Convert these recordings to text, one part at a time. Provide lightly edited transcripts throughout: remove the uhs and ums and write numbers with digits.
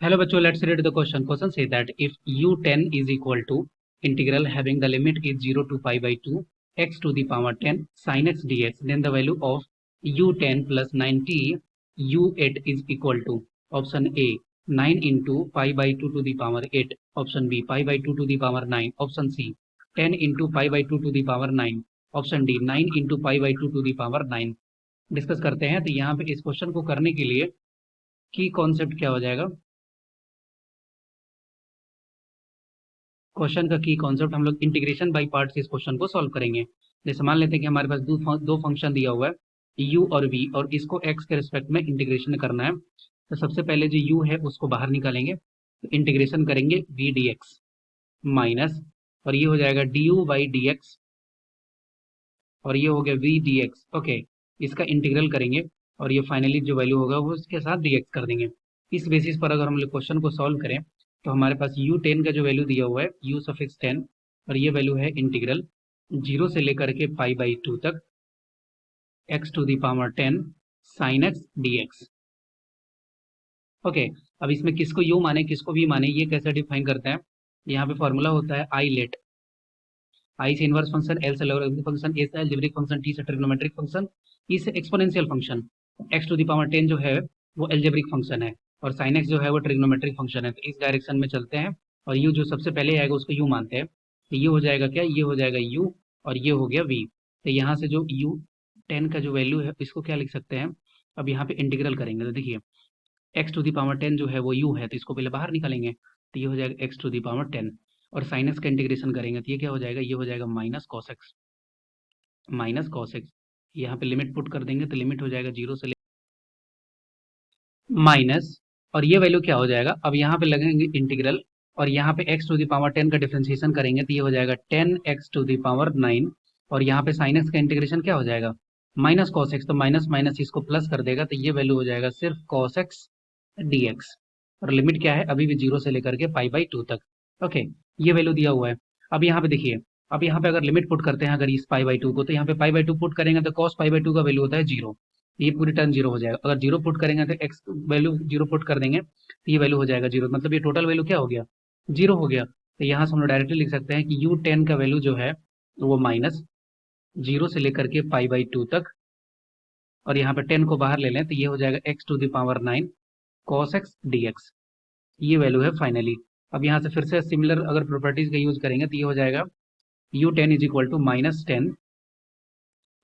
Hello bachcho, let's read the question. Question says that if u10 is equal to integral having the limit is 0 to pi by 2 x to the power 10 sin x dx, then the value of u10 plus 90 u8 is equal to option A 9 into pi by 2 to the power 8, option B pi by 2 to the power 9, option C 10 into pi by 2 to the power 9, option D 9 into pi by two the power 9। Discuss करते हैं। तो यहाँ पे इस question को करने के लिए की कॉन्सेप्ट क्या हो जाएगा, क्वेश्चन का की कॉन्सेप्ट हम लोग इंटीग्रेशन बाय पार्ट्स इस क्वेश्चन को सॉल्व करेंगे। जैसे मान लेते हैं कि हमारे पास दो फंक्शन दिया हुआ है u और v, और इसको x के रिस्पेक्ट में इंटीग्रेशन करना है। तो सबसे पहले जो u है उसको बाहर निकालेंगे, तो इंटीग्रेशन करेंगे v dx माइनस, और ये हो जाएगा du बाई dx, और ये हो गया v dx। ओके, इसका इंटीग्रल करेंगे और ये फाइनली जो वैल्यू होगा वो इसके साथ dx कर देंगे। इस बेसिस पर अगर हम लोग क्वेश्चन को सॉल्व करें तो हमारे पास u10 का जो वैल्यू दिया हुआ है u सफिक्स 10, और ये वैल्यू है इंटीग्रल 0 से लेकर के पाई बाई 2 तक x to the power 10 sine x dx। Okay, अब इसमें किसको u माने किसको v माने ये कैसे डिफाइन करते हैं। यहाँ पे फॉर्मूला होता है आई लेट, आई से इनवर्स फंक्शन, एल से लॉगरिथमिक फंक्शन, ए से अलजेब्रिक फंक्शन, टी से ट्रिग्नोमेट्रिक फंक्शन, ई से exponential function. X to the power 10 जो है वो अलजेब्रिक फंक्शन है, और साइन एक्स जो है वो ट्रिग्नोमेट्रिक फंक्शन है। तो इस डायरेक्शन में चलते हैं, और यू जो सबसे पहले आएगा उसको यू मानते हैं। तो ये हो जाएगा क्या, ये हो जाएगा यू, और ये हो गया वी। तो यहाँ से जो यू 10 का जो वैल्यू है इसको क्या लिख सकते हैं, अब यहाँ पे इंटीग्रल करेंगे तो देखिए एक्स टू दी पावर 10 जो है वो यू है, तो इसको पहले बाहर निकालेंगे, तो ये हो जाएगा एक्स टू दी पावर 10, और साइन एक्स का इंटीग्रेशन करेंगे तो ये क्या हो जाएगा, ये हो जाएगा minus cos x, minus cos x. यहाँ पे लिमिट पुट कर देंगे तो लिमिट हो जाएगा 0 से माइनस, और ये वैल्यू क्या हो जाएगा, अब यहाँ पे लगेंगे इंटीग्रल, और यहाँ पे x टू दी पावर 10 का डिफरेंशिएशन करेंगे तो ये हो जाएगा 10x टू दी पावर 9, और यहाँ पे साइन एक्स का इंटीग्रेशन क्या हो जाएगा माइनस कॉस एक्स, तो माइनस माइनस इसको प्लस कर देगा तो ये वैल्यू हो जाएगा सिर्फ कॉस एक्स dx। और लिमिट क्या है अभी भी 0 से लेकर के पाई बाई 2 तक। ओके, ये वैल्यू दिया हुआ है। अब यहाँ पे देखिए, अब यहाँ पे अगर लिमिट पुट करते हैं अगर इस पाई बाई 2 को, तो यहाँ पे पाई बाई 2 पुट करेंगे तो कॉस पाई बाई 2 का वैल्यू होता है 0, ये पूरी टर्म 0 हो जाएगा। अगर 0 पुट करेंगे तो एक्स वैल्यू 0 पुट कर देंगे तो ये वैल्यू हो जाएगा 0, मतलब ये टोटल वैल्यू क्या हो गया 0 हो गया। तो यहाँ से हम लोग डायरेक्टली लिख सकते हैं कि u10 का वैल्यू जो है वो माइनस 0 से लेकर के पाई बाई 2 तक, और यहाँ पे 10 को बाहर ले लें तो ये हो जाएगा x to the power 9 cos x dx। ये वैल्यू है फाइनली। अब यहाँ से फिर से सिमिलर अगर प्रॉपर्टीज का यूज करेंगे तो ये हो जाएगा u10 is equal to minus 10,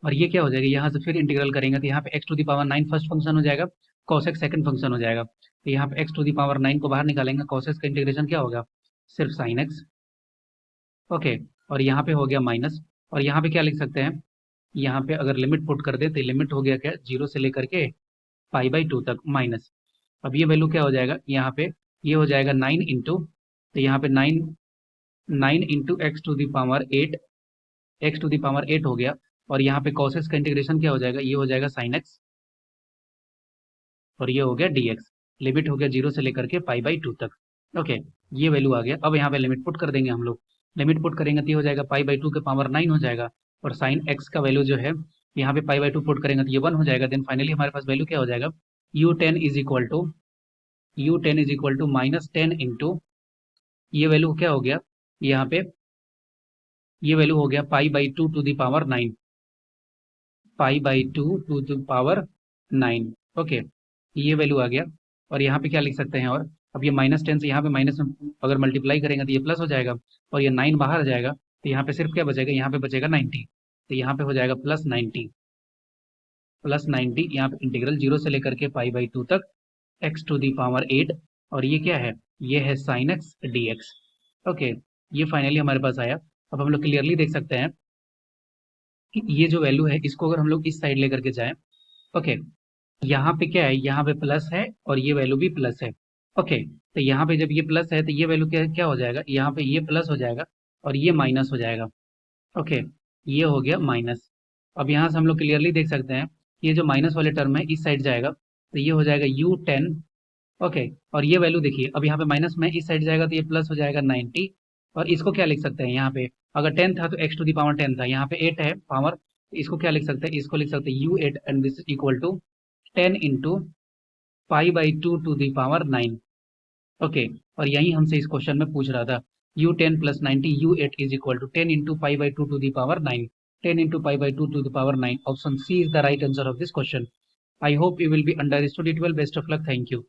और ये क्या हो जाएगा यहाँ से फिर इंटीग्रल करेंगे तो यहाँ पे x to the power 9 first function हो जाएगा, cos x सेकंड फंक्शन हो जाएगा। तो यहाँ पे x टू दी पावर 9 को बाहर निकालेंगे, cos x का इंटीग्रेशन क्या होगा सिर्फ sin x। ओके, और यहाँ पे हो गया माइनस, और यहाँ पे क्या लिख सकते हैं, यहाँ पे अगर लिमिट पुट कर दे तो लिमिट हो गया क्या 0 से लेकर के पाई बाई 2 तक माइनस। अब ये वैल्यू क्या हो जाएगा यहाँ पे, ये हो जाएगा 9 इंटू, तो यहाँ पे 9 into x to the power 8, x to the power 8 हो गया, और यहाँ पे cos x का इंटीग्रेशन क्या हो जाएगा, ये हो जाएगा sin x, और ये हो गया dx। लिमिट हो गया 0 से लेकर के पाई बाई 2 तक। ओके, ये वैल्यू आ गया। अब यहाँ पे लिमिट पुट कर देंगे हम लोग, लिमिट पुट करेंगे तो ये हो जाएगा पाई बाई 2 के पावर 9 हो जाएगा, और साइन x का वैल्यू जो है यहाँ पे पाई बाई 2 पुट करेंगे तो ये 1 हो जाएगा। देन फाइनली हमारे पास वैल्यू क्या हो जाएगा, u10 is equal to minus 10 into, ये वैल्यू क्या हो गया यहाँ पे, ये वैल्यू हो गया pi by 2 to the power 9, pi by 2 to the power 9। Okay, ये वैल्यू आ गया, और यहाँ पे क्या लिख सकते हैं, और अब ये माइनस 10 से यहाँ पे माइनस में अगर मल्टीप्लाई करेंगे तो ये प्लस हो जाएगा, और ये 9 बाहर आ जाएगा तो यहाँ पे सिर्फ क्या बचेगा, यहाँ पे बचेगा 90, तो यहाँ पे हो जाएगा प्लस 90, प्लस 90। यहाँ पे इंटीग्रल 0 से लेकर के पाई बाई 2 तक x टू दी पावर 8, और ये क्या है, ये है साइन x dx। ओके, ये फाइनली हमारे पास आया। अब हम लोग क्लियरली देख सकते हैं कि ये जो वैल्यू है इसको अगर हम लोग इस साइड लेकर के जाएं, ओके, यहाँ पे क्या है, यहाँ पे प्लस है और ये वैल्यू भी प्लस है। ओके, तो यहाँ पे जब ये प्लस है तो ये वैल्यू क्या क्या हो जाएगा, यहाँ पे ये प्लस हो जाएगा और ये माइनस हो जाएगा। ओके, ये हो गया माइनस। अब यहाँ से हम लोग क्लियरली देख सकते हैं ये जो माइनस वाले टर्म है इस साइड जाएगा तो ये हो जाएगा u10। ओके, और ये वैल्यू देखिए अब यहाँ पे माइनस में इस साइड जाएगा तो ये प्लस हो जाएगा 90, और इसको क्या लिख सकते हैं, यहाँ पे अगर 10 था तो x टू दी पावर 10 था, यहाँ पे 8 है पावर, इसको क्या लिख सकते हैं, इसको लिख सकते हैं u8 and this is equal to 10 into pi by 2 to the power 9। Okay, और यही हमसे इस क्वेश्चन में पूछ रहा था u10 plus 90 u8 is equal to 10 into pi by two the power 9, 10 into pi by 2 to the power 9. Option C is the right answer of this question. I hope you will be understood it well. Best of luck. Thank you.